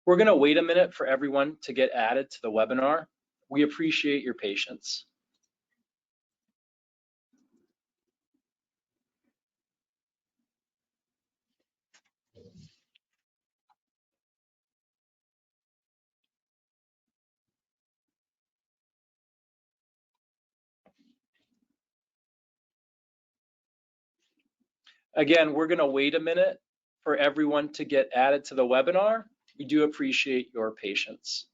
We're going to wait a minute for everyone to get added to the webinar. We appreciate your patience. Again, we're going to wait a minute for everyone to get added to the webinar. We do appreciate your patience.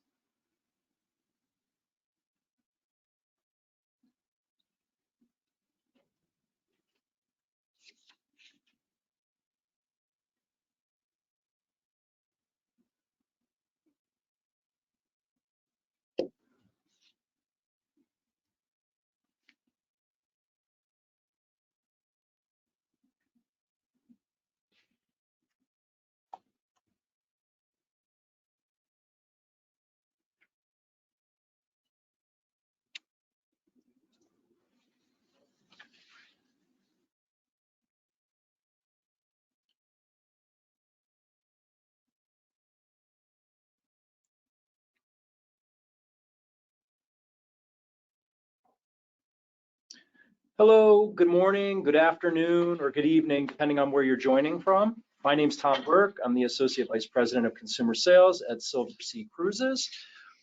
Hello, good morning, good afternoon, or good evening, depending on where you're joining from. My name's Tom Burke. I'm the Associate Vice President of Consumer Sales at Silversea Cruises.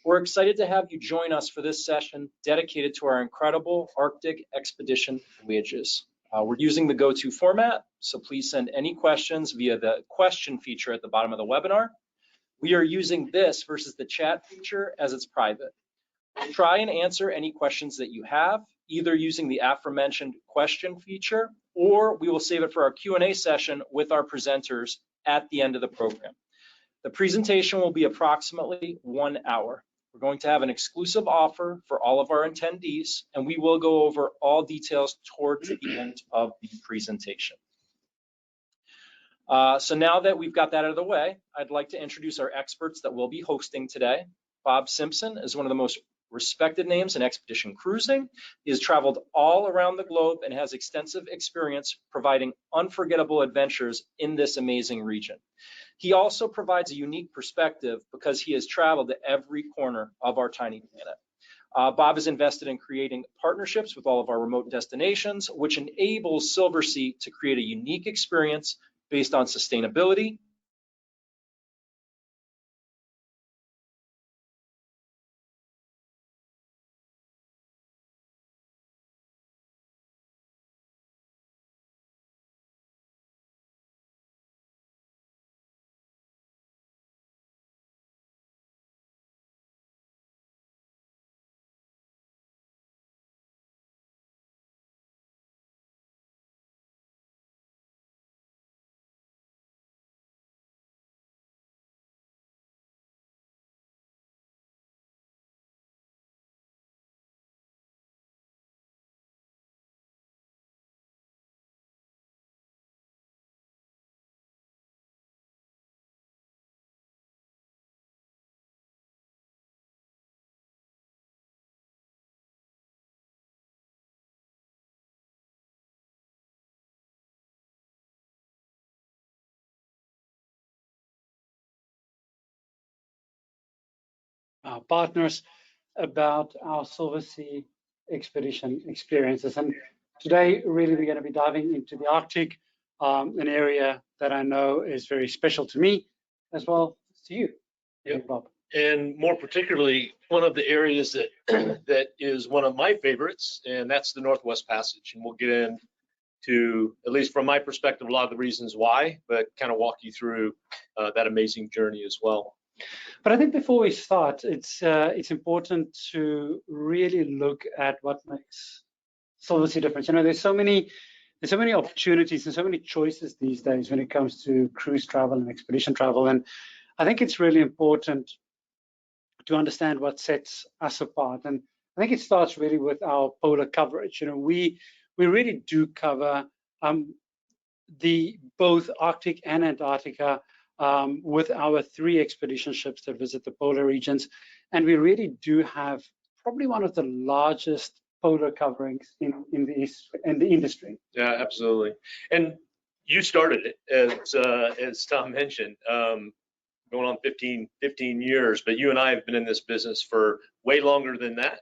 We're excited to have you join us for this session dedicated to our incredible Arctic expedition voyages. We're using the go-to format, so please send any questions via the question feature at the bottom of the webinar. We are using this versus the chat feature as it's private. We'll try and answer any questions that you have, either using the aforementioned question feature, or we will save it for our Q&A session with our presenters at the end of the program. The presentation will be approximately 1 hour. We're going to have an exclusive offer for all of our attendees, and we will go over all details towards the end of the presentation. So now that we've got that out of the way, I'd like to introduce our experts that we'll be hosting today. Bob Simpson is one of the most respected names in expedition cruising. He has traveled all around the globe and has extensive experience providing unforgettable adventures in this amazing region. He also provides a unique perspective because he has traveled to every corner of our tiny planet. Bob is invested in creating partnerships with all of our remote destinations, which enables Silversea to create a unique experience based on sustainability, our partners about our Silversea expedition experiences. And today, really, we're going to be diving into the Arctic, an area that I know is very special to me as well as to you, yep. Bob. And more particularly, one of the areas that that is one of my favorites, and that's the Northwest Passage. And we'll get into, at least from my perspective, a lot of the reasons why, but kind of walk you through that amazing journey as well. But I think before we start, it's important to really look at what makes Silversea different. You know, there's so many opportunities and so many choices these days when it comes to cruise travel and expedition travel, and I think it's really important to understand what sets us apart. And I think it starts really with our polar coverage. You know, we really do cover the both Arctic and Antarctica with our 3 expedition ships that visit the polar regions, and we really do have probably one of the largest polar coverings in the industry. Yeah, absolutely. And you started it, as Tom mentioned. going on 15 years, but you and I have been in this business for way longer than that,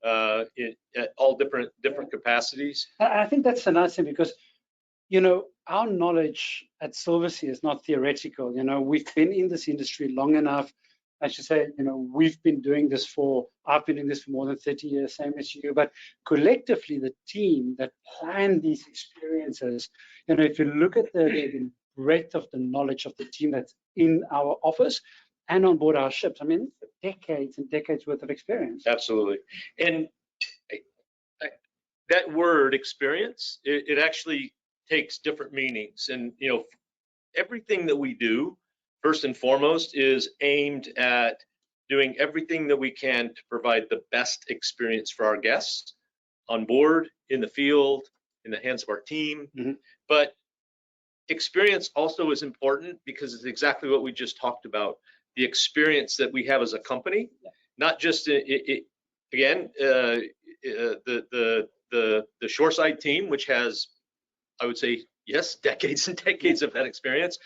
at all different capacities. I think that's a nice thing because, you know, our knowledge at Silversea is not theoretical. You know, we've been in this industry long enough. I should say, you know, I've been doing this for more than 30 years, same as you, but collectively the team that planned these experiences, you know, if you look at the breadth of the knowledge of the team that's in our office and on board our ships, I mean, decades and decades worth of experience. Absolutely. And that word experience, it actually takes different meanings. And, you know, everything that we do, first and foremost, is aimed at doing everything that we can to provide the best experience for our guests on board, in the field, in the hands of our team. Mm-hmm. But experience also is important because it's exactly what we just talked about, the experience that we have as a company, not just the shoreside team, which has, I would say, yes, decades and decades of that experience,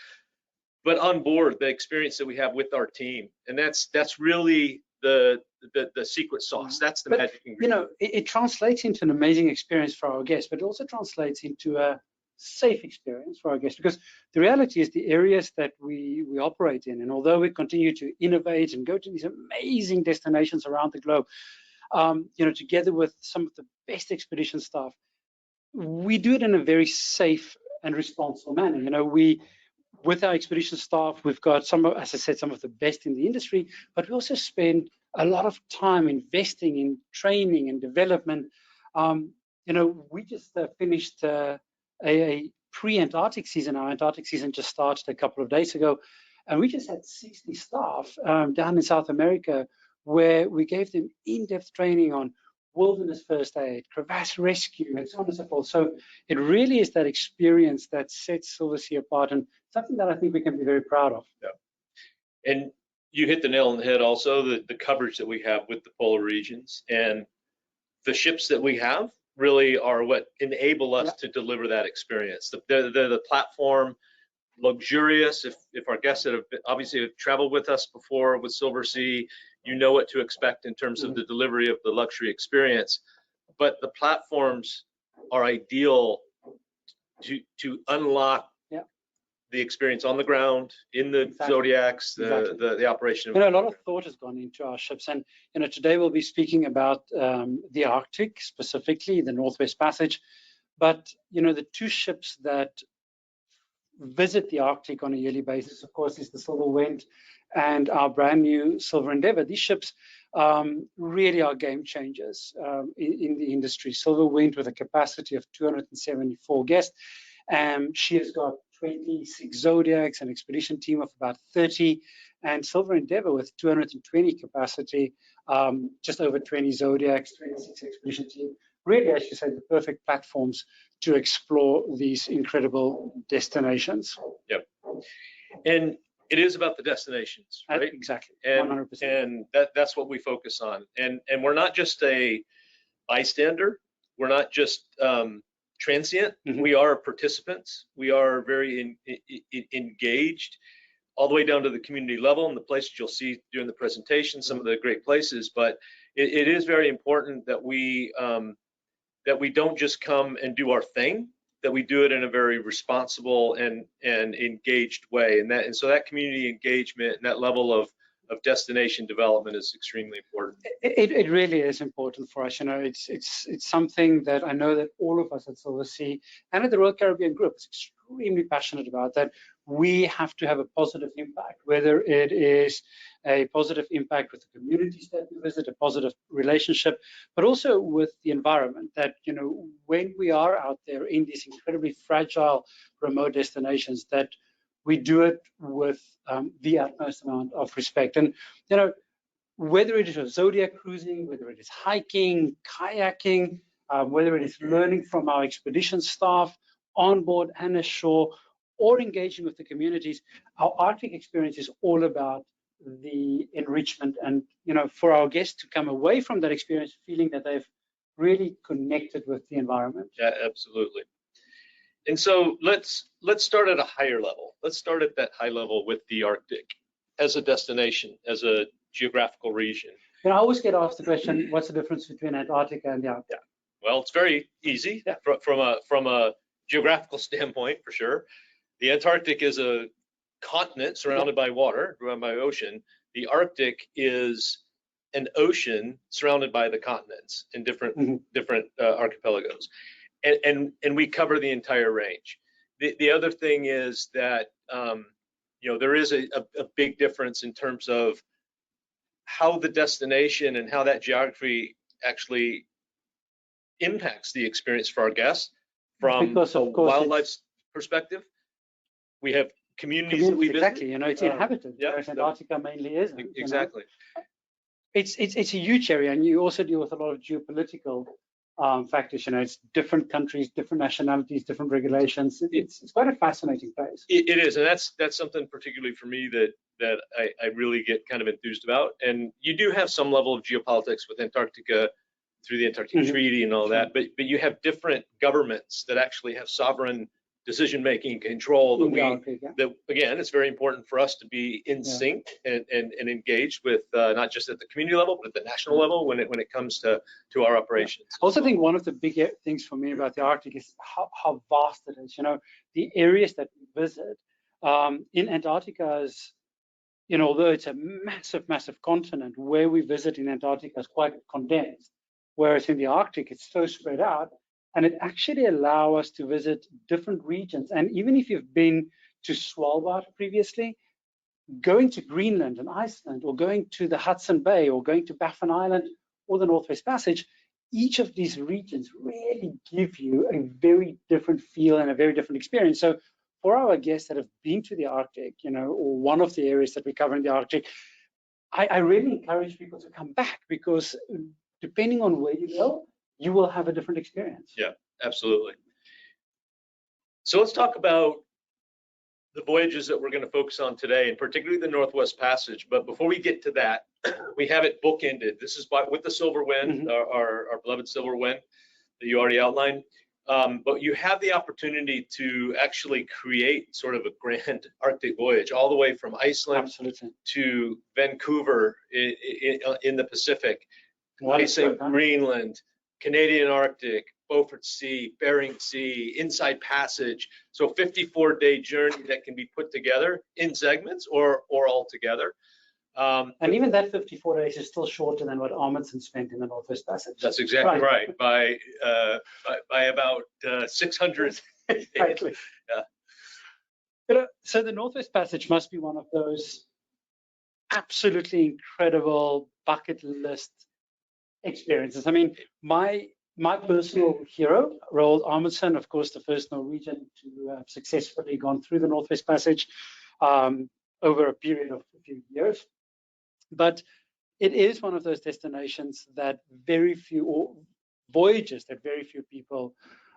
but on board, the experience that we have with our team. And that's really the secret sauce. That's the magic ingredient. You know, it translates into an amazing experience for our guests, but it also translates into a safe experience for our guests, because the reality is the areas that we operate in, and although we continue to innovate and go to these amazing destinations around the globe, you know, together with some of the best expedition staff, we do it in a very safe and responsible manner. You know, with our expedition staff, we've got as I said, some of the best in the industry, but we also spend a lot of time investing in training and development. You know, we just finished a pre-Antarctic season. Our Antarctic season just started a couple of days ago, and we just had 60 staff down in South America, where we gave them in-depth training on wilderness first aid, crevasse rescue, and so on and so forth. So it really is that experience that sets Silversea apart, and something that I think we can be very proud of. Yeah. And you hit the nail on the head also, the coverage that we have with the polar regions, and the ships that we have really are what enable us to deliver that experience. The platform, luxurious. If our guests that have obviously have traveled with us before with Silversea, you know what to expect in terms of the delivery of the luxury experience. But the platforms are ideal to unlock the experience on the ground, in the Zodiacs, the operation. You know, a lot of thought has gone into our ships, and you know, today we'll be speaking about the Arctic, specifically the Northwest Passage. But you know, the two ships that visit the Arctic on a yearly basis, of course, is the Silver Wind and our brand new Silver Endeavour. These ships really are game changers in the industry. Silver Wind with a capacity of 274 guests. She has got 26 Zodiacs, an expedition team of about 30, and Silver Endeavour with 220 capacity, just over 20 Zodiacs, 26 expedition team. Really, as you said, the perfect platforms to explore these incredible destinations. Yep. And it is about the destinations, right? Exactly. And 100%. And that's what we focus on. And we're not just a bystander. We're not just transient. Mm-hmm. We are participants. We are very engaged, all the way down to the community level and the places you'll see during the presentation, some of the great places. But it is very important that we don't just come and do our thing, that we do it in a very responsible and engaged way. And so that community engagement and that level of destination development is extremely important. It really is important for us. You know, it's something that I know that all of us at Silversea and at the Royal Caribbean Group is extremely passionate about, that we have to have a positive impact, whether it is a positive impact with the communities that we visit, a positive relationship, but also with the environment. That, you know, when we are out there in these incredibly fragile remote destinations, that we do it with the utmost amount of respect. And, you know, whether it is a Zodiac cruising, whether it is hiking, kayaking, whether it is learning from our expedition staff on board and ashore, or engaging with the communities, our Arctic experience is all about the enrichment, and, you know, for our guests to come away from that experience feeling that they've really connected with the environment. Yeah, absolutely. And so let's start at a higher level. Let's start at that high level with the Arctic. as a destination, as a geographical region? I always get asked the question, what's the difference between Antarctica and the Arctic? Well, it's very easy from a geographical standpoint, for sure. The Antarctic is a continent surrounded by water, surrounded by ocean. The Arctic is an ocean surrounded by the continents in different archipelagos, and we cover the entire range. The other thing is that there is a big difference in terms of how the destination and how that geography actually impacts the experience for our guests from a wildlife perspective. We have communities that we visit. Exactly, it's inhabited, whereas Antarctica mainly isn't. Exactly. It's a huge area, and you also deal with a lot of geopolitical factors. It's different countries, different nationalities, different regulations. It's quite a fascinating place. It is, and that's something particularly for me that I really get kind of enthused about. And you do have some level of geopolitics with Antarctica through the Antarctic Treaty and all that, but you have different governments that actually have sovereign decision-making control that again, it's very important for us to be in sync and engaged with not just at the community level, but at the national level when it comes to our operations. I also think one of the big things for me about the Arctic is how vast it is. The areas that we visit in Antarctica is, although it's a massive continent, where we visit in Antarctica is quite condensed, whereas in the Arctic it's so spread out. And it actually allows us to visit different regions. And even if you've been to Svalbard previously, going to Greenland and Iceland, or going to the Hudson Bay, or going to Baffin Island, or the Northwest Passage, each of these regions really give you a very different feel and a very different experience. So for our guests that have been to the Arctic, or one of the areas that we cover in the Arctic, I really encourage people to come back, because depending on where you go, you will have a different experience. Yeah, absolutely. So let's talk about the voyages that we're going to focus on today, and particularly the Northwest Passage. But before we get to that, we have it bookended. This is with the Silver Wind, our beloved Silver Wind that you already outlined. But you have the opportunity to actually create sort of a grand Arctic voyage all the way from Iceland to Vancouver in the Pacific, Greenland, Canadian Arctic, Beaufort Sea, Bering Sea, Inside Passage. So 54-day journey that can be put together in segments or all together. And even that 54 days is still shorter than what Amundsen spent in the Northwest Passage. That's exactly right. By about 600. Exactly. Yeah. So the Northwest Passage must be one of those absolutely incredible bucket list experiences. I mean, my personal hero, Roald Amundsen, of course, the first Norwegian to have successfully gone through the Northwest Passage over a period of a few years. But it is one of those destinations that or voyages that very few people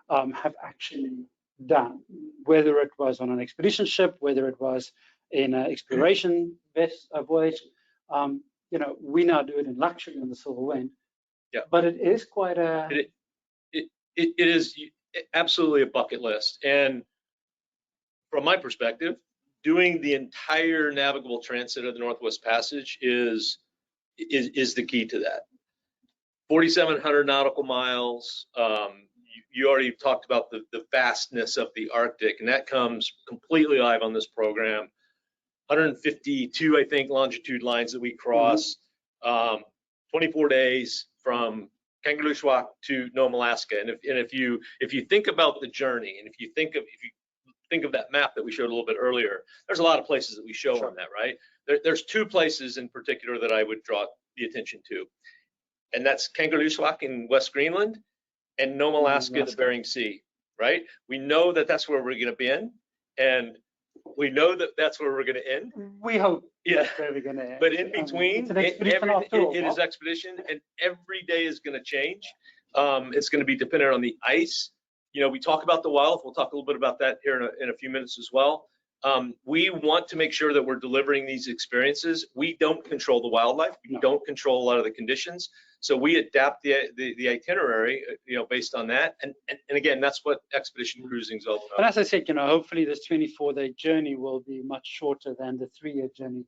have actually done, whether it was on an expedition ship, whether it was in an exploration voyage. We now do it in luxury on the Silver Wind. Yeah, but it is quite a. It is absolutely a bucket list, and from my perspective, doing the entire navigable transit of the Northwest Passage is the key to that. 4,700 nautical miles. You already talked about the vastness of the Arctic, and that comes completely live on this program. 152, I think, longitude lines that we cross. 24 days from Kangerlussuaq to Nome, Alaska. And if you think about the journey, and if you think of that map that we showed a little bit earlier, there's a lot of places that we show on that, right? There's two places in particular that I would draw the attention to, and that's Kangerlussuaq in West Greenland and Nome, Alaska, the Bering Sea, right? We know that that's where we're going to be in, and we know that that's where we're going to end. We hope. That's where we're going to end. But in between, it is expedition, and every day is going to change. It's going to be dependent on the ice. We talk about the wildlife. We'll talk a little bit about that here in a few minutes as well. We want to make sure that we're delivering these experiences. We don't control the wildlife. We don't control a lot of the conditions. So we adapt the itinerary, based on that. And again, that's what expedition cruising is all about. And as I said, hopefully this 24-day journey will be much shorter than the 3-year journey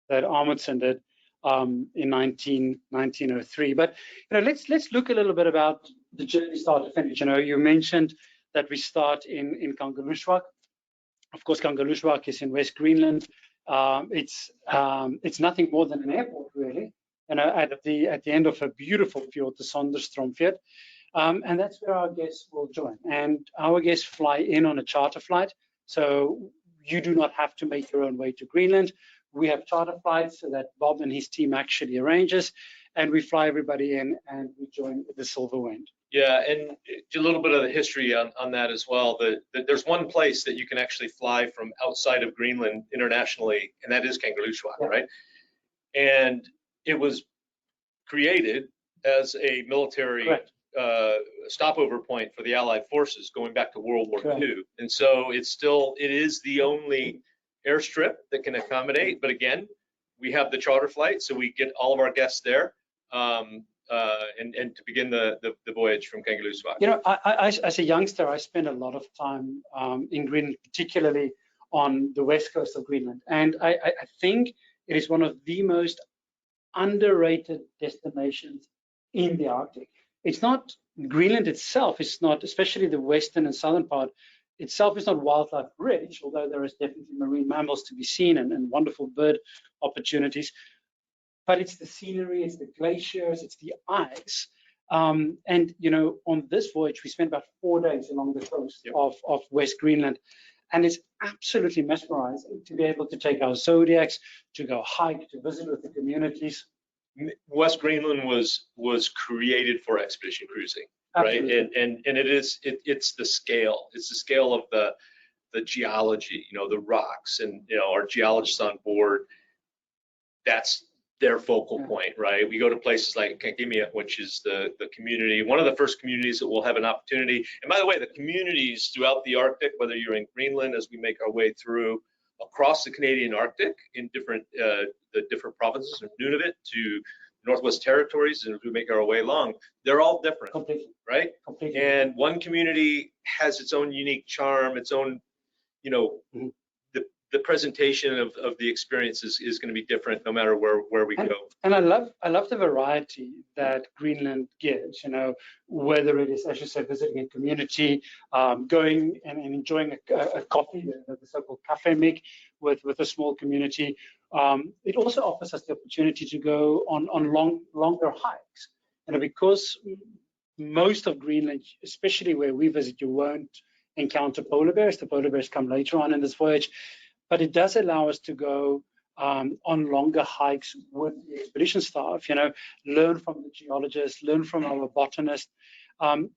Amundsen did in 1903. But let's look a little bit about the journey start to finish. You mentioned that we start in Kangerlussuaq. Of course, Kangerlussuaq is in West Greenland. It's nothing more than an airport, really. At the end of a beautiful fjord, the Sonderstromfjord. And that's where our guests will join. And our guests fly in on a charter flight. So you do not have to make your own way to Greenland. We have charter flights that Bob and his team actually arranges. And we fly everybody in and we join the Silver Wind. Yeah, and a little bit of the history on that as well. There's one place that you can actually fly from outside of Greenland internationally, and that is Kangerlussuaq, right? And it was created as a military stopover point for the Allied forces going back to World War II. And so it is the only airstrip that can accommodate. But again, we have the charter flight, so we get all of our guests there. And to begin the voyage from Kangerlussuaq. As a youngster, I spent a lot of time in Greenland, particularly on the west coast of Greenland. And I think it is one of the most underrated destinations in the Arctic. It's not Greenland itself, it's not, especially the western and southern part itself, is not wildlife rich, although there is definitely marine mammals to be seen and wonderful bird opportunities. But it's the scenery, it's the glaciers, it's the ice. And, on this voyage, we spent about 4 days along the coast of West Greenland. And it's absolutely mesmerizing to be able to take our Zodiacs, to go hike, to visit with the communities. West Greenland was created for expedition cruising, right? And it's the scale. It's the scale of the geology, the rocks, and our geologists on board. That's their focal point, right? We go to places like Kankimia, which is the community, one of the first communities that will have an opportunity. And by the way, the communities throughout the Arctic, whether you're in Greenland, as we make our way through across the Canadian Arctic in the different provinces, from Nunavut to Northwest Territories, and as we make our way along, they're all different, right? Completely. And one community has its own unique charm, its own, the presentation of the experience is going to be different no matter where we go. And I love the variety that Greenland gives, whether it is, as you said, visiting a community, going and enjoying a coffee, the so-called cafe mig with a small community. It also offers us the opportunity to go on longer hikes. Because most of Greenland, especially where we visit, you won't encounter polar bears. The polar bears come later on in this voyage. But it does allow us to go on longer hikes with the expedition staff, learn from the geologists, learn from our botanists.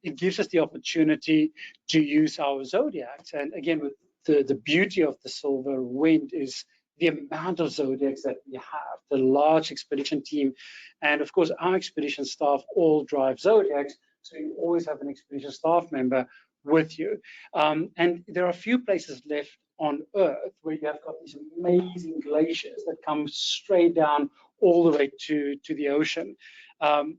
It gives us the opportunity to use our Zodiacs. And again, with the beauty of the Silver Wind is the amount of Zodiacs that we have, the large expedition team. And of course, our expedition staff all drive Zodiacs. So you always have an expedition staff member with you. And there are a few places left on Earth where you have got these amazing glaciers that come straight down all the way to the ocean, and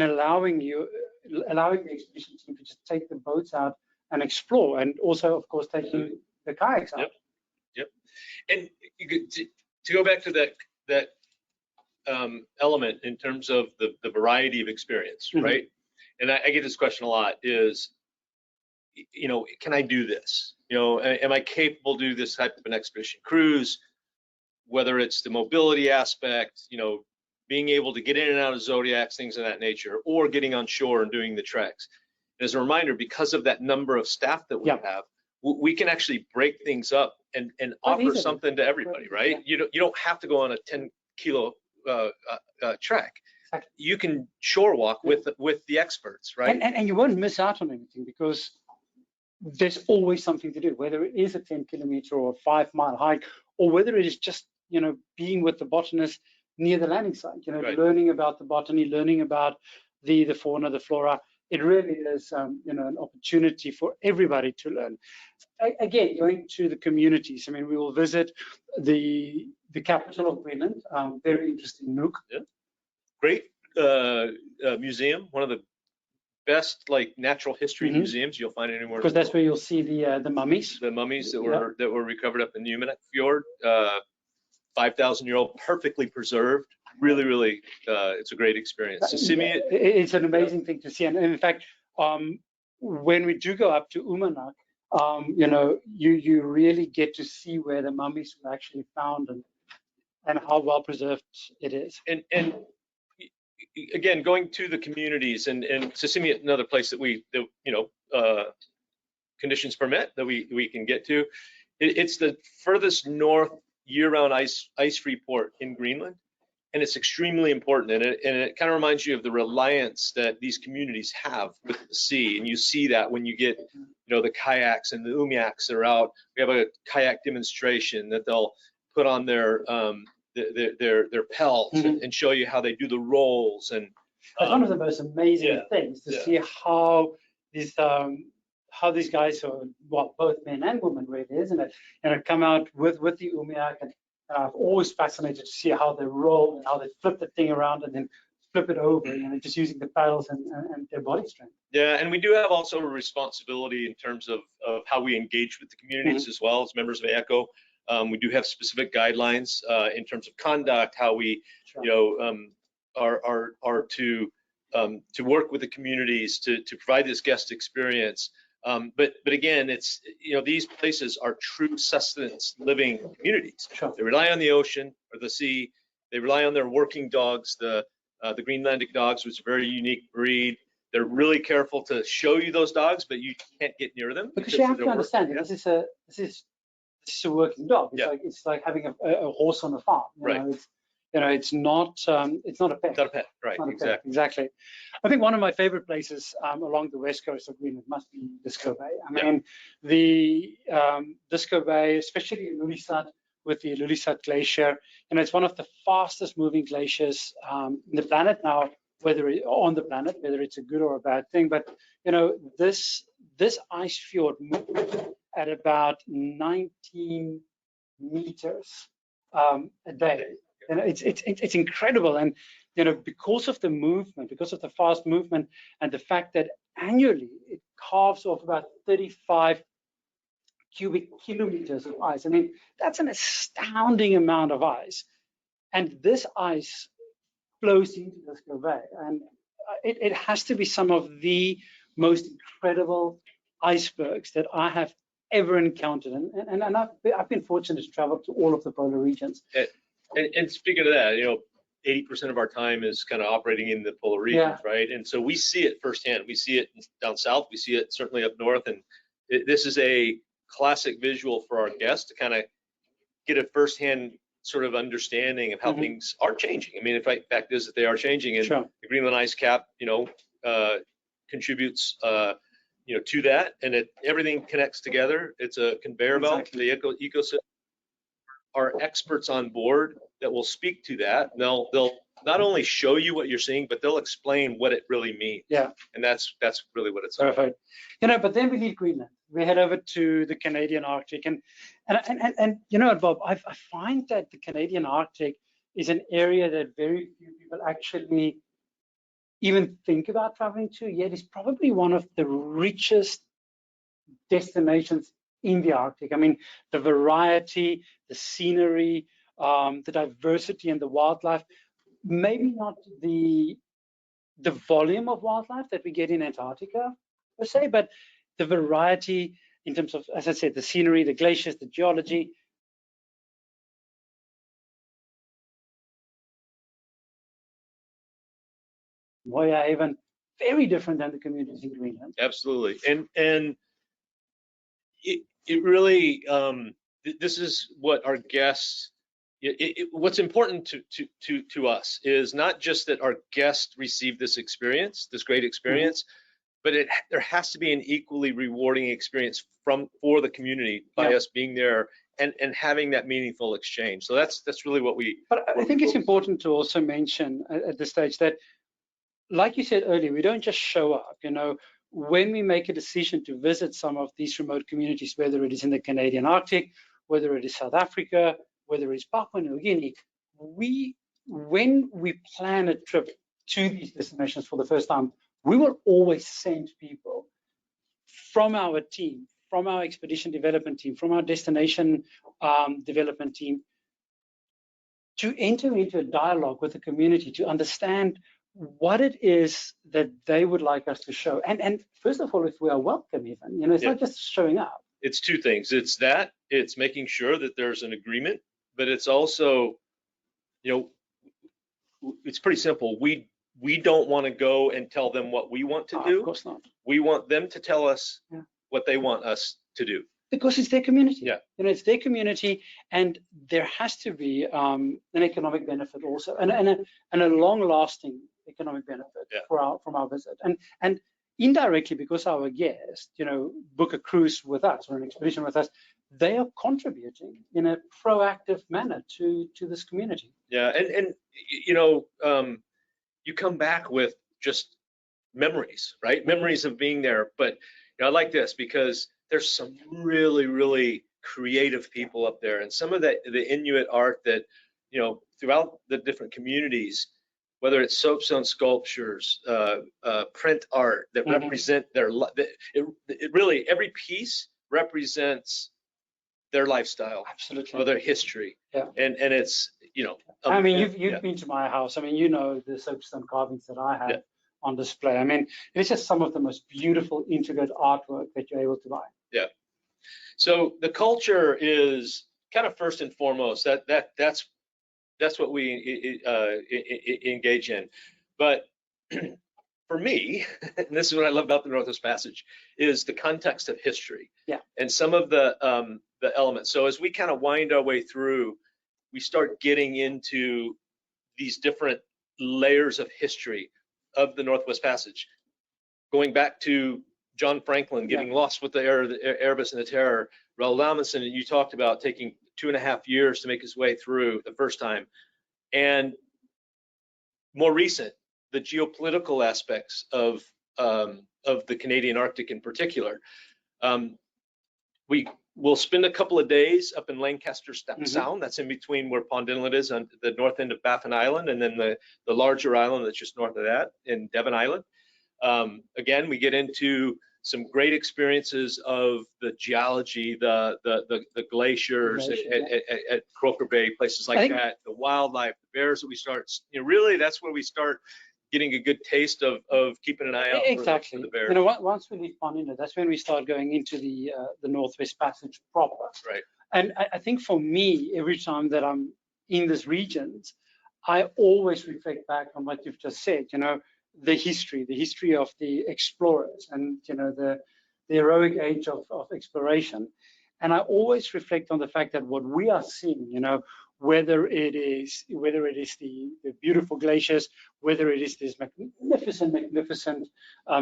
allowing the expedition team to just take the boats out and explore, and also, of course, taking the kayaks out. Yep. And to go back to that element in terms of the variety of experience, right? And I get this question a lot: is can I do this? Am I capable to do this type of an expedition cruise? Whether it's the mobility aspect, being able to get in and out of Zodiacs, things of that nature, or getting on shore and doing the treks. And as a reminder, because of that number of staff that we have, we can actually break things up and offer something to everybody, right? You don't have to go on a 10-kilo trek. Exactly. You can shore walk with the experts, right? And you won't miss out on anything, because there's always something to do, whether it is a 10-kilometer or a 5-mile hike, or whether it is just, being with the botanist near the landing site, learning about the botany, learning about the fauna, the flora. It really is, an opportunity for everybody to learn. Again, going to the communities. We will visit the capital of Greenland, very interesting Nuuk. Yeah. Great museum, one of the best natural history museums you'll find anywhere. Because that's where you'll see the mummies. The mummies that were recovered up in the Umanak Fjord. 5,000-year-old, perfectly preserved. Really, really, it's a great experience. Sisimiut, It's an amazing thing to see, and in fact, when we do go up to Umanak, you know, you really get to see where the mummies were actually found and how well preserved it is. and again, going to the communities and Sisimiut, another place that conditions permit that we can get to. It's the furthest north year-round ice-free port in Greenland, and it's extremely important. And it kind of reminds you of the reliance that these communities have with the sea. And you see that when you get, the kayaks and the umiaks that are out. We have a kayak demonstration that they'll put on their pelts and show you how they do the rolls. And it's one of the most amazing things to see how these guys are, well, both men and women really, isn't it? And come out with the umiak, and I've always fascinated to see how they roll and how they flip the thing around and then flip it over, just using the paddles and their body strength. Yeah, and we do have also a responsibility in terms of how we engage with the communities as well as members of AECO. We do have specific guidelines in terms of conduct, how we, are to work with the communities to provide this guest experience. But again, it's, these places are true sustenance living communities. Sure. They rely on the ocean or the sea. They rely on their working dogs, the Greenlandic dogs, which is a very unique breed. They're really careful to show you those dogs, but you can't get near them. Because you have to understand, this is a working dog. It's like having a horse on a farm. It's not a pet. It's not a pet, right? Exactly. I think one of my favorite places along the west coast of Greenland must be Disco Bay. I mean, the Disco Bay, especially in Ilulissat, with the Ilulissat Glacier, it's one of the fastest moving glaciers in the planet now, whether it's a good or a bad thing. But this ice fjord moves at about 19 meters a day. It's incredible, and because of the movement, because of the fast movement, and the fact that annually it carves off about 35 cubic kilometers of ice. I mean, that's an astounding amount of ice, and this ice flows into Disco Bay, and it has to be some of the most incredible icebergs that I have ever encountered, and I've been fortunate to travel to all of the polar regions. And speaking of that, 80% of our time is kind of operating in the polar regions, right? And so we see it firsthand. We see it down south. We see it certainly up north. And this is a classic visual for our guests to kind of get a firsthand sort of understanding of how things are changing. I mean, the fact is that they are changing, and the Greenland ice cap, contributes, to that, and everything connects together. It's a conveyor belt. The ecosystem are experts on board that will speak to that. They'll not only show you what you're seeing, but they'll explain what it really means. Yeah. And that's really what it's about. But then we leave Greenland. We head over to the Canadian Arctic, and Bob, I find that the Canadian Arctic is an area that very few people actually even think about traveling to, yet it's probably one of the richest destinations in the Arctic. I mean, the variety, the scenery, the diversity and the wildlife, maybe not the volume of wildlife that we get in Antarctica per se, but the variety in terms of, as I said, the scenery, the glaciers, the geology. Even very different than the communities in Greenland. Absolutely, and it really, this is what our guests. What's important to us is not just that our guests receive this experience, this great experience, but there has to be an equally rewarding experience for the community by us being there and having that meaningful exchange. So that's really what we. But I think it's important to also mention at this stage that, like you said earlier, we don't just show up. When we make a decision to visit some of these remote communities, whether it is in the Canadian Arctic, whether it is South Africa, whether it's Papua New Guinea, when we plan a trip to these destinations for the first time, we will always send people from our team, from our expedition development team, from our destination development team, to enter into a dialogue with the community to understand what it is that they would like us to show. And first of all, if we are welcome even, it's Yeah. not just showing up. It's two things. It's making sure that there's an agreement, but it's also, it's pretty simple. We don't want to go and tell them what we want to do. Of course not. We want them to tell us Yeah. what they want us to do. Because it's their community. Yeah. It's their community, and there has to be an economic benefit also, and a long-lasting economic benefit from our visit, and indirectly, because our guests, book a cruise with us or an expedition with us, they are contributing in a proactive manner to this community. Yeah, and you come back with just memories, right? Memories of being there. But I like this because there's some really, really creative people up there, and some of the Inuit art that throughout the different communities, whether it's soapstone sculptures, print art that represent their it really every piece represents their lifestyle, absolutely, or their history. Yeah. And it's I mean, you've been to my house. I mean, the soapstone carvings that I have on display. I mean, it's just some of the most beautiful intricate artwork that you're able to buy. Yeah. So the culture is kind of first and foremost. That's what we engage in. But for me, and this is what I love about the Northwest Passage, is the context of history. Yeah. And some of the elements. So as we kind of wind our way through, we start getting into these different layers of history of the Northwest Passage, going back to John Franklin getting lost with the Erebus and the Terror. Raoul Amundsen, you talked about taking 2.5 years to make his way through the first time, and more recent, the geopolitical aspects of the Canadian Arctic in particular. We will spend a couple of days up in Lancaster Sound. That's in between where Pond Inlet is on the north end of Baffin Island, and then the larger island that's just north of that in Devon Island. Again, we get into some great experiences of the geology, the glaciers at Croker Bay, places like that, the wildlife, the bears that we start, really that's where we start getting a good taste of keeping an eye out for the bears. Once we leave Pond Inlet, that's when we start going into the Northwest Passage proper. Right. And I think for me, every time that I'm in this region, I always reflect back on what you've just said, the history of the explorers and the heroic age of exploration. And I always reflect on the fact that what we are seeing, whether it is the beautiful glaciers, whether it is these magnificent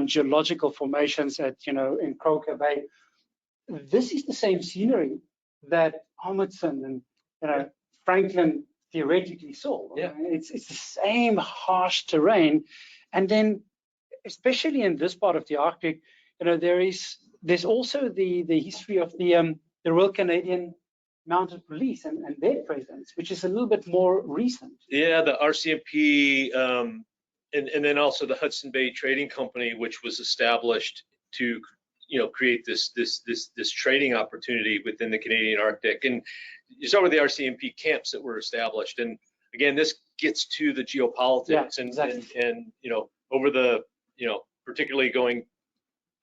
geological formations in Croker Bay, this is the same scenery that Amundsen and Franklin theoretically saw. Yeah. It's the same harsh terrain. And then, especially in this part of the Arctic, there's also the history of the Royal Canadian Mounted Police and their presence, which is a little bit more recent. Yeah, the RCMP, and then also the Hudson Bay Trading Company, which was established to create this trading opportunity within the Canadian Arctic. And you start with the RCMP camps that were established, and again, this gets to the geopolitics and over the particularly going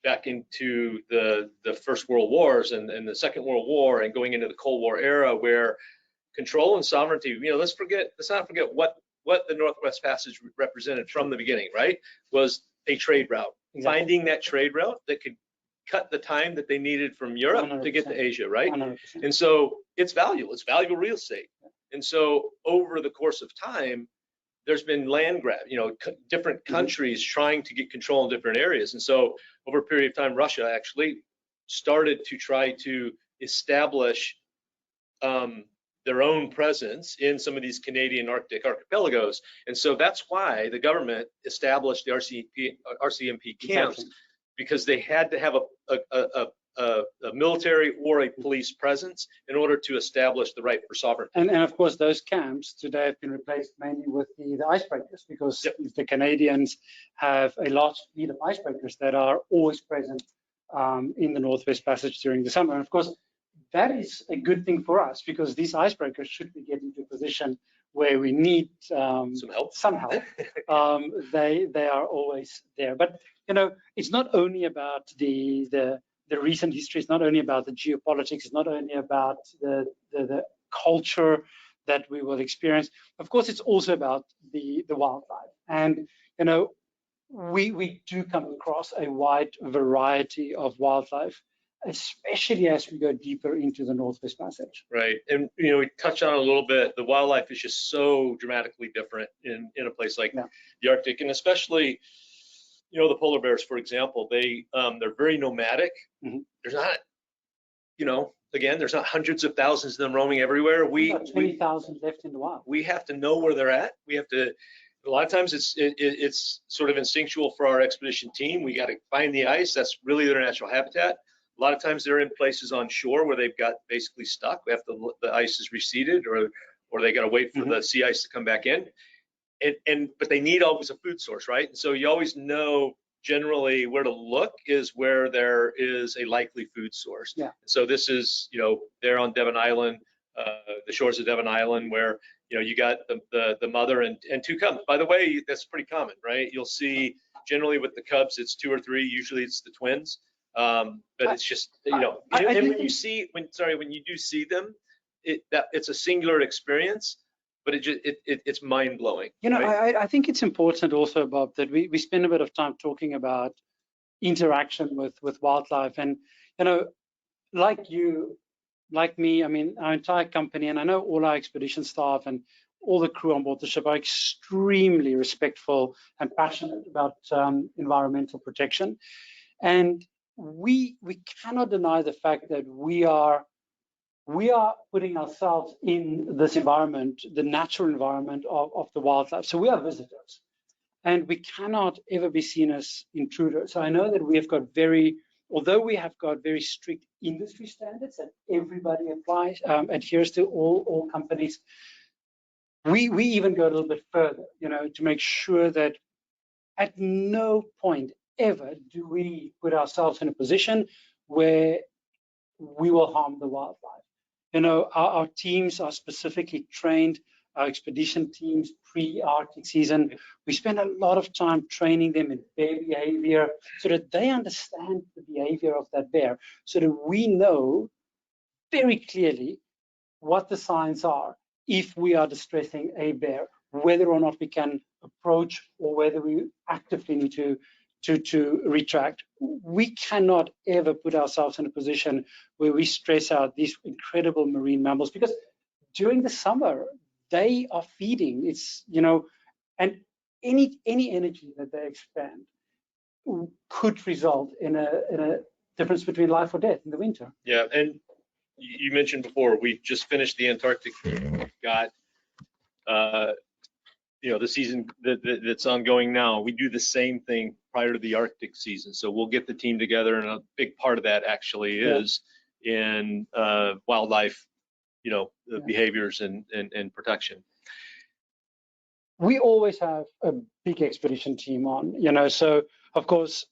back into the First World Wars and the Second World War and going into the Cold War era, where control and sovereignty, let's not forget what the Northwest Passage represented from the beginning, right? Was a trade route. Exactly. Finding that trade route that could cut the time that they needed from Europe 100%. To get to Asia, right? 100%. And so it's valuable real estate. And so over the course of time, there's been land grab, different countries trying to get control in different areas. And so over a period of time, Russia actually started to try to establish their own presence in some of these Canadian Arctic archipelagos. And so that's why the government established the RCMP camps, exactly. Because they had to have a military or a police presence in order to establish the right for sovereignty. And of course, those camps today have been replaced mainly with the icebreakers, because the Canadians have a large fleet of icebreakers that are always present in the Northwest Passage during the summer. And of course, that is a good thing for us, because these icebreakers, should we get into a position where we need Some help. they are always there. But it's not only about the recent history. It's not only about the geopolitics. It's not only about the culture that we will experience. Of course, it's also about the wildlife. And we do come across a wide variety of wildlife, especially as we go deeper into the Northwest Passage. Right, and we touched on it a little bit. The wildlife is just so dramatically different in a place like the Arctic, and especially, the polar bears, for example. They're very nomadic. Mm-hmm. There's not, again, there's not hundreds of thousands of them roaming everywhere. We got 20,000 left in the wild. We have to know where they're at. We have to. A lot of times it's sort of instinctual for our expedition team. We got to find the ice. That's really their natural habitat. A lot of times they're in places on shore where they've got basically stuck. We have to, the ice is receded, or they got to wait for the sea ice to come back in. But they need always a food source, right? And so you always know generally where to look is where there is a likely food source. Yeah. So this is, there on Devon Island, the shores of Devon Island, where you got the mother and two cubs. By the way, that's pretty common, right? You'll see generally with the cubs, it's 2 or 3. Usually it's the twins. But it's just, when you do see them, it's a singular experience, but it's mind blowing. Right? I think it's important also, Bob, that we spend a bit of time talking about interaction with wildlife, and like you, like me, I mean, our entire company, and I know all our expedition staff and all the crew on board the ship are extremely respectful and passionate about environmental protection. And we cannot deny the fact that we are putting ourselves in this environment, the natural environment of the wildlife. So we are visitors, and we cannot ever be seen as intruders. So I know that we have got although we have got very strict industry standards that everybody adheres to, all companies, we even go a little bit further, to make sure that at no point ever do we put ourselves in a position where we will harm the wildlife. Our teams are specifically trained, our expedition teams pre-Arctic season. We spend a lot of time training them in bear behavior so that they understand the behavior of that bear, so that we know very clearly what the signs are if we are distressing a bear, whether or not we can approach or whether we actively need to retract. We cannot ever put ourselves in a position where we stress out these incredible marine mammals, because during the summer they are feeding. It's and any energy that they expend could result in a difference between life or death in the winter. Yeah, and you mentioned before, we just finished the Antarctic. Got the season that's ongoing now. We do the same thing prior to the Arctic season. So we'll get the team together, and a big part of that actually is in wildlife, behaviors and protection. We always have a big expedition team on, so of course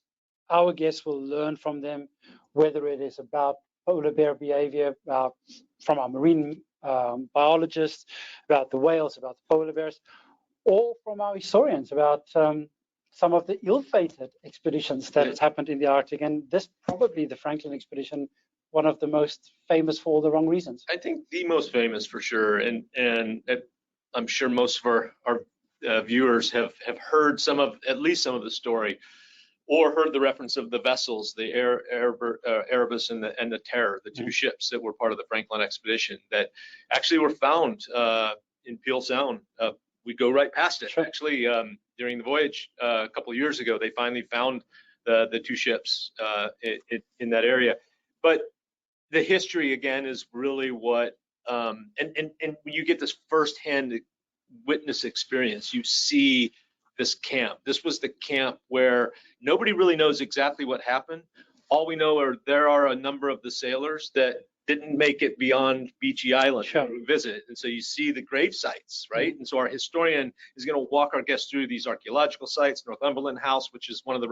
our guests will learn from them, whether it is about polar bear behavior, from our marine biologists, about the whales, about the polar bears, or from our historians about some of the ill-fated expeditions that has happened in the Arctic. And this probably the Franklin expedition, one of the most famous for all the wrong reasons. I think the most famous for sure, and I'm sure most of our viewers have heard at least some of the story, or heard the reference of the vessels, the Erebus and the Terror, the two ships that were part of the Franklin expedition that actually were found in Peel Sound. We go right past it. Sure. Actually, during the voyage a couple of years ago, they finally found the two ships in that area. But the history again is really what, and you get this firsthand witness experience. You see this camp. This was the camp where nobody really knows exactly what happened. All we know are there are a number of the sailors that didn't make it beyond Beachy Island to visit. And so you see the grave sites, right? And so our historian is going to walk our guests through these archaeological sites, Northumberland House, which is one of the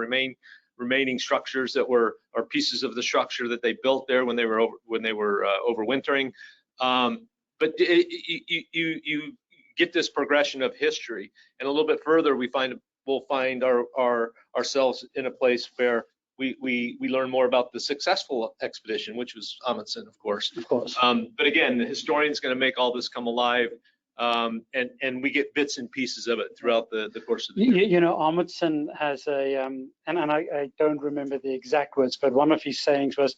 remaining structures that were, or pieces of the structure that they built there when they were overwintering. But you get this progression of history, and a little bit further, we'll find ourselves in a place where we learn more about the successful expedition, which was Amundsen, of course. Of course. But again, the historian's going to make all this come alive, and we get bits and pieces of it throughout the course of the year. You know, Amundsen has a, and I don't remember the exact words, but one of his sayings was,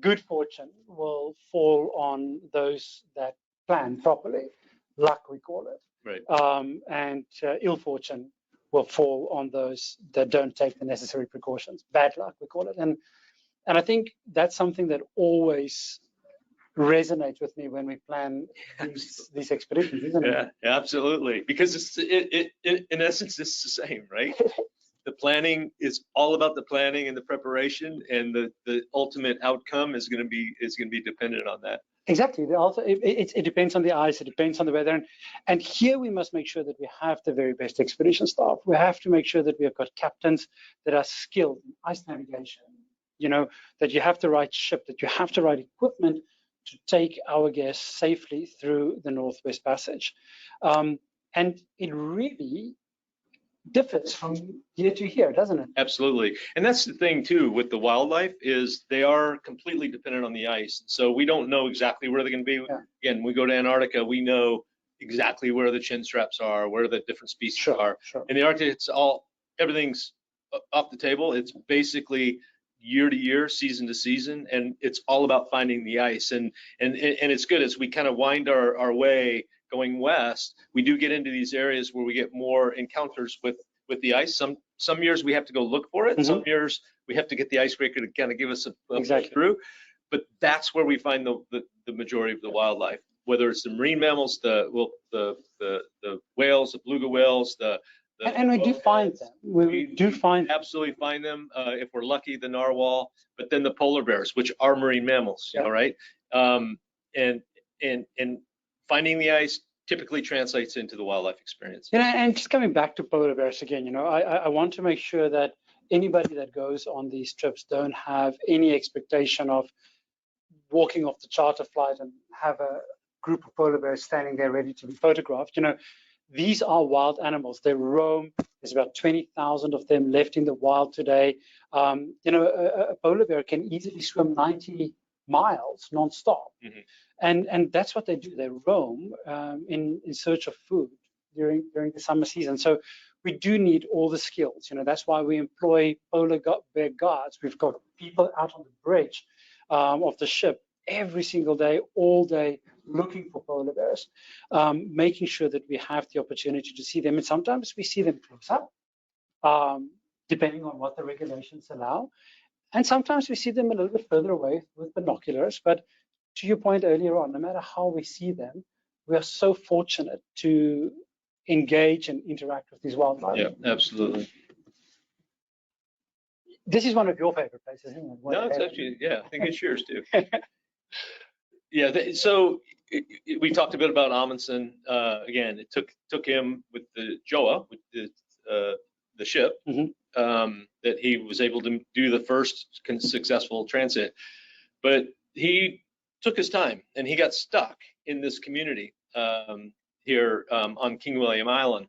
good fortune will fall on those that plan properly, luck we call it. Right. And ill fortune will fall on those that don't take the necessary precautions, bad luck we call it. And I think that's something that always resonates with me when we plan these expeditions, isn't it? Yeah, absolutely. Because in essence, it's the same, right? The planning is all about the planning and the preparation, and the ultimate outcome is going to be dependent on that. Exactly. It depends on the ice. It depends on the weather. And here we must make sure that we have the very best expedition staff. We have to make sure that we have got captains that are skilled in ice navigation. You know, that you have the right ship, that you have the right equipment to take our guests safely through the Northwest Passage. And it really differs from year to year, doesn't it? Absolutely. And that's the thing too with the wildlife, is they are completely dependent on the ice. So we don't know exactly where they're going to be. Yeah. Again, we go to Antarctica, we know exactly where the chin straps are, where the different species are. Sure. In the Arctic, everything's off the table. It's basically year to year, season to season, and it's all about finding the ice. And it's good as we kind of wind our way going west, we do get into these areas where we get more encounters with the ice. Some years we have to go look for it. Mm-hmm. Some years we have to get the icebreaker to kind of give us a exactly. through. But that's where we find the majority of the wildlife, whether it's the marine mammals, the whales, the beluga whales, and we do find them. We do absolutely find them if we're lucky, the narwhal, but then the polar bears, which are marine mammals, you know, right? And finding the ice typically translates into the wildlife experience. And just coming back to polar bears again, you know, I want to make sure that anybody that goes on these trips don't have any expectation of walking off the charter flight and have a group of polar bears standing there ready to be photographed. You know, these are wild animals. They roam. There's about 20,000 of them left in the wild today. You know, a polar bear can easily swim 90 miles nonstop. Mm-hmm. And that's what they do. They roam in search of food during the summer season. So we do need all the skills. You know, that's why we employ polar bear guards. We've got people out on the bridge of the ship every single day, all day, looking for polar bears, making sure that we have the opportunity to see them. And sometimes we see them close up, depending on what the regulations allow. And sometimes we see them a little bit further away with binoculars. But to your point earlier on, no matter how we see them, we are so fortunate to engage and interact with these wildlife. Yeah, absolutely. This is one of your favorite places, isn't it? No, it's actually, yeah, I think it's yours too. Yeah, so we talked a bit about Amundsen. Again, it took him with the Joa, with the ship, mm-hmm. That he was able to do the first successful transit. But he took his time, and he got stuck in this community here on King William Island.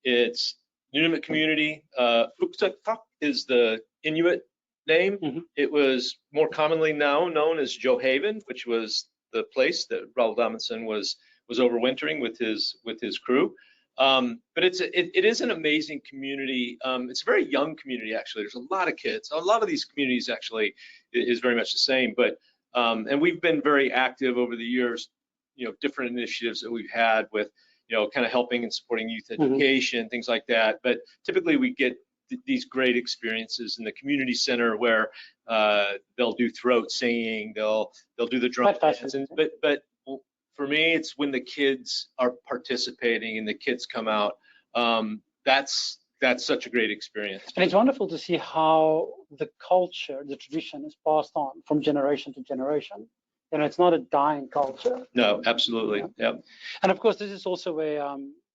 It's Nunavut community. Uktuktuk is the Inuit name. Mm-hmm. It was more commonly now known as Johaven, which was the place that Roald Amundsen was overwintering with his crew. But it is an amazing community. It's a very young community, actually. There's a lot of kids. A lot of these communities actually is very much the same. But and we've been very active over the years, you know, different initiatives that we've had with, you know, kind of helping and supporting youth education, mm-hmm. things like that. But typically we get these great experiences in the community center where they'll do throat singing, they'll do the drum dance. But for me, it's when the kids are participating and the kids come out. That's such a great experience. And it's wonderful to see how the culture, the tradition is passed on from generation to generation. You know, it's not a dying culture. No, absolutely. Yeah. And of course, this is also where,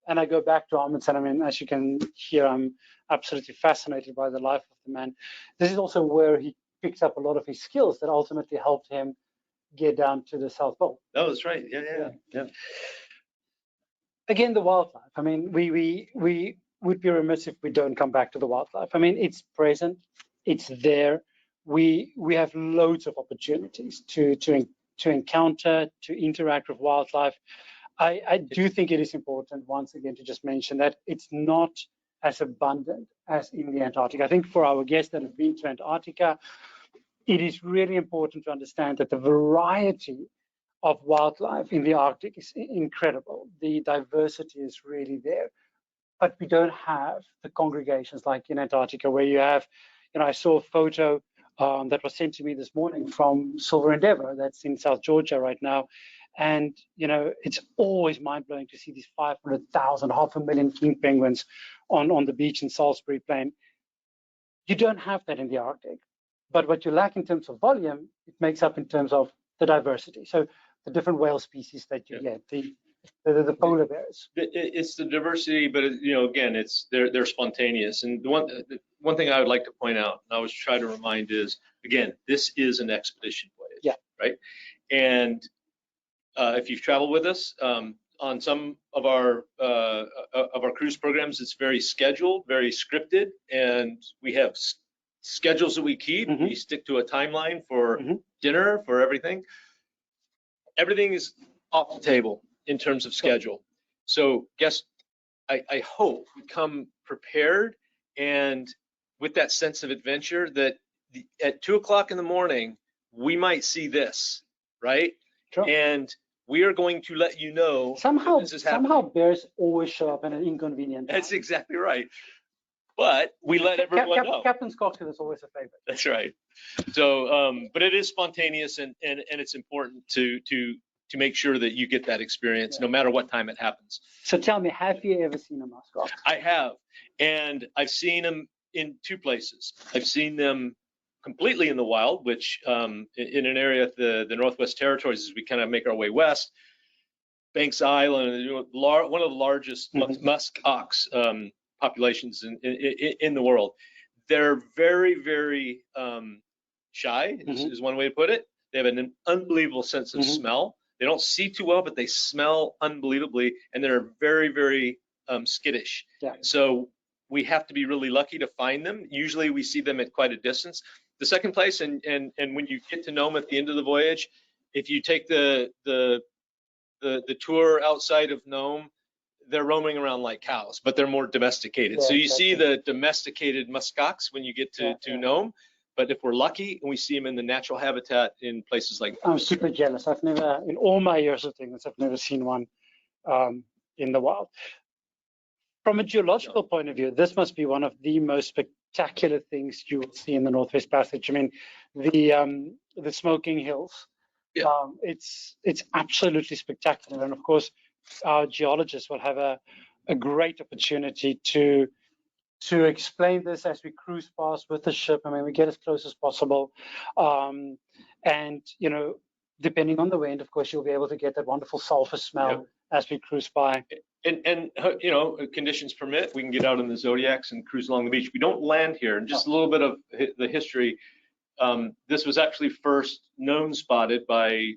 and I go back to Amundsen. I mean, as you can hear, I'm absolutely fascinated by the life of the man. This is also where he picks up a lot of his skills that ultimately helped him get down to the South Pole. Oh, that's right. Yeah. Again, the wildlife. I mean, we would be remiss if we don't come back to the wildlife. I mean, it's present, it's there. We have loads of opportunities to encounter, to interact with wildlife. I do think it is important, once again, to just mention that it's not as abundant as in the Antarctic. I think for our guests that have been to Antarctica, it is really important to understand that the variety of wildlife in the Arctic is incredible. The diversity is really there, but we don't have the congregations like in Antarctica where you have, I saw a photo that was sent to me this morning from Silver Endeavour that's in South Georgia right now. And, it's always mind-blowing to see these 500,000, 500,000 king penguins on the beach in Salisbury Plain. You don't have that in the Arctic. But what you lack in terms of volume, it makes up in terms of the diversity. So the different whale species that you get, the polar bears. It's the diversity, but again, they're spontaneous. And the one thing I would like to point out, and I always try to remind is, again, this is an expedition voyage. Yeah. Right. And if you've traveled with us on some of our cruise programs, it's very scheduled, very scripted, and we have schedules that we keep. Mm-hmm. We stick to a timeline for dinner, for everything. Everything is off the table in terms of schedule. So guests, I hope we come prepared and with that sense of adventure that at 2 o'clock in the morning, we might see this, right? Sure. And we are going to let you know somehow this is happening. Somehow bears always show up in an inconvenient time. That's exactly right. But we let everyone know. Captain's cocktail is always a favorite. That's right. So, but it is spontaneous, and it's important to make sure that you get that experience, no matter what time it happens. So tell me, have you ever seen a muskox? I have, and I've seen them in two places. I've seen them completely in the wild, which in an area at the Northwest Territories, as we kind of make our way west, Banks Island, one of the largest muskox populations in the world. They're very, very shy, is one way to put it. They have an unbelievable sense of smell. They don't see too well, but they smell unbelievably, and they're very, very skittish. Yeah. So we have to be really lucky to find them. Usually we see them at quite a distance. The second place, and when you get to know them at the end of the voyage, if you take the tour outside of Nome, they're roaming around like cows, but they're more domesticated. Yeah, so you exactly. see the domesticated muskox when you get to Nome, but if we're lucky and we see them in the natural habitat in places like I'm super jealous. I've never, in all my years of doing this, I've never seen one in the wild. From a geological point of view, this must be one of the most spectacular things you will see in the Northwest Passage. I mean, the Smoking Hills. Yeah. It's absolutely spectacular, and of course, our geologists will have a great opportunity to explain this as we cruise past with the ship. I mean, we get as close as possible, and depending on the wind, of course, you'll be able to get that wonderful sulfur smell as we cruise by. And conditions permit, we can get out in the Zodiacs and cruise along the beach. We don't land here. And just a little bit of the history. This was actually first known spotted by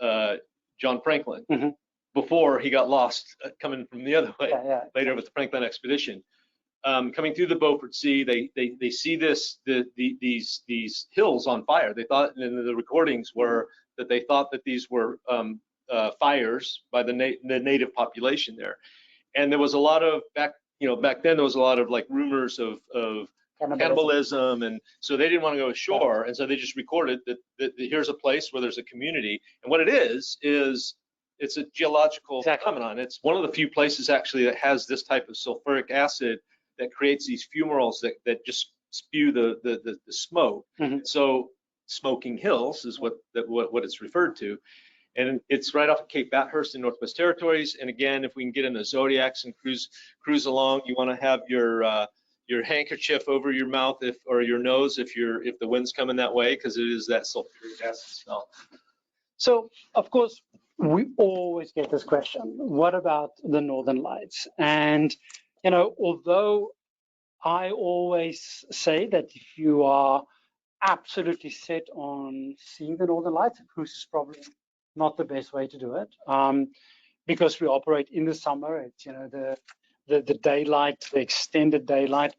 John Franklin before he got lost coming from the other way later with the Franklin expedition. Coming through the Beaufort Sea, they see these hills on fire. They thought, and the recordings were that they thought that these were fires by the native population there. And there was a lot of back then there was a lot of like rumors of cannibalism, and so they didn't want to go ashore, and so they just recorded that here's a place where there's a community. And what it is it's a geological phenomenon. It's one of the few places actually that has this type of sulfuric acid that creates these fumaroles that just spew the smoke. So Smoking Hills is what it's referred to. And it's right off of Cape Bathurst in Northwest Territories. And again, if we can get in the Zodiacs and cruise along, you want to have your handkerchief over your mouth or your nose if the wind's coming that way, because it is that sulfuric acid smell. So, of course, we always get this question: what about the Northern Lights? And although I always say that if you are absolutely set on seeing the Northern Lights. Cruise is probably not the best way to do it, because we operate in the summer. It's, you know, the daylight, the extended daylight,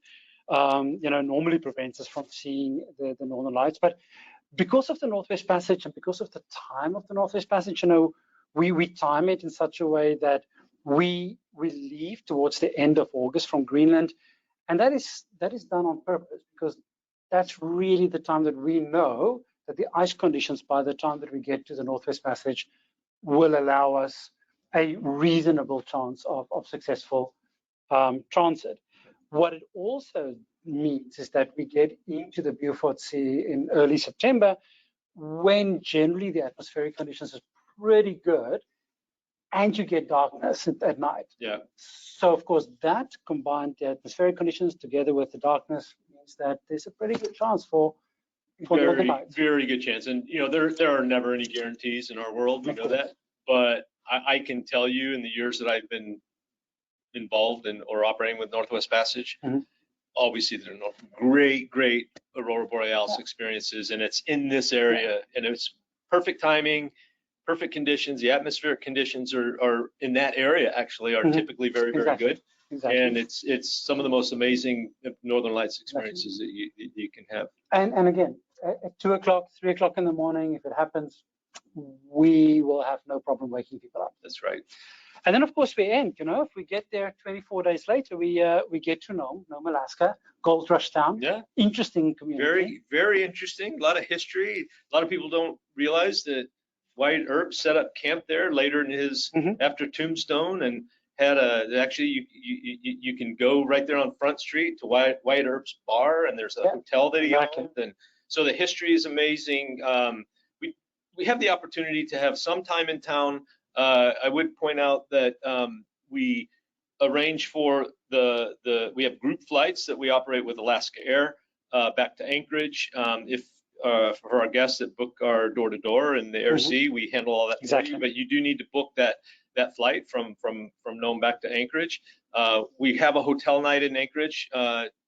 you know, normally prevents us from seeing the Northern Lights. But because of the Northwest Passage and because of the time of the Northwest Passage, you know, we time it in such a way that we leave towards the end of August from Greenland, and that is done on purpose, because that's really the time that we know that the ice conditions by the time that we get to the Northwest Passage will allow us a reasonable chance of successful transit. What it also means is that we get into the Beaufort Sea in early September, when generally the atmospheric conditions are pretty good, and you get darkness at night. Yeah. So of course that combined, the atmospheric conditions together with the darkness, means that there's a pretty good chance for Northern Lights. Very good chance. And you know, there are never any guarantees in our world. We know that. But I can tell you, in the years that I've been involved in or operating with Northwest Passage, obviously there are great aurora borealis experiences, and it's in this area, and it's perfect timing, perfect conditions. The atmospheric conditions are in that area actually are typically very good. Exactly. And it's some of the most amazing Northern Lights experiences that you can have. And again, at 2 o'clock, 3 o'clock in the morning, if it happens, we will have no problem waking people up. That's right. And then of course we end, you know, if we get there 24 days later, we get to Nome, Alaska, Gold Rush town. Yeah. Interesting community. Very interesting. A lot of history. A lot of people don't realize that Wyatt Earp set up camp there later in his after Tombstone, and had actually you can go right there on Front Street to Wyatt Earp's bar, and there's a hotel that he owned, and so the history is amazing. We have the opportunity to have some time in town. I would point out that we arrange for we have group flights that we operate with Alaska Air back to Anchorage. For our guests that book our door-to-door in the Air Sea, we handle all that for you, but you do need to book that flight from Nome back to Anchorage. We have a hotel night in Anchorage,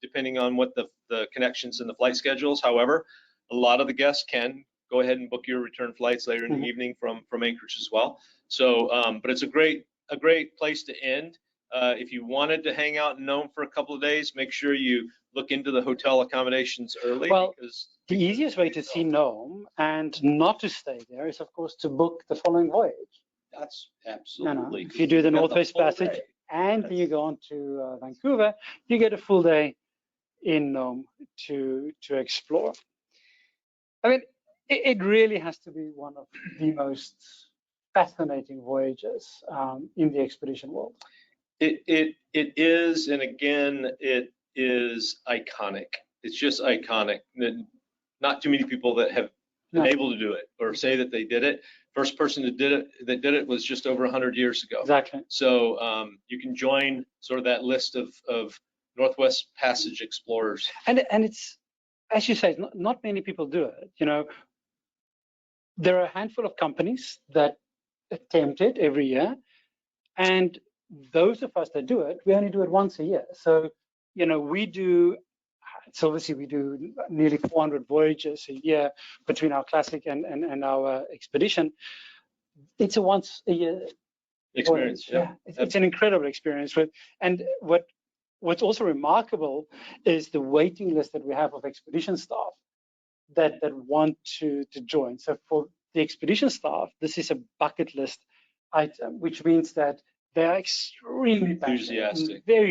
depending on what the connections and the flight schedules. However, a lot of the guests can go ahead and book your return flights later in the evening from Anchorage as well. So, but it's a great place to end. If you wanted to hang out in Nome for a couple of days, make sure you look into the hotel accommodations early. Well, the easiest way to see Nome and not to stay there is, of course, to book the following voyage. That's absolutely. If you do the Northwest Passage and then you go on to Vancouver, you get a full day in Nome to explore. I mean, it really has to be one of the most fascinating voyages in the expedition world. It is, and again, it is iconic. It's just iconic. Not too many people that have been able to do it or say that they did it. First person that did it was just over 100 years ago. Exactly. So you can join sort of that list of Northwest Passage explorers. And it's, as you say, not many people do it. You know, there are a handful of companies that attempt it every year, and those of us that do it, we only do it once a year. So, you know, we do nearly 400 voyages a year between our classic and our expedition. It's a once a year experience. Yeah. It's an incredible experience. And what's also remarkable is the waiting list that we have of expedition staff that want to join. So for the expedition staff, this is a bucket list item, which means that they are extremely enthusiastic, very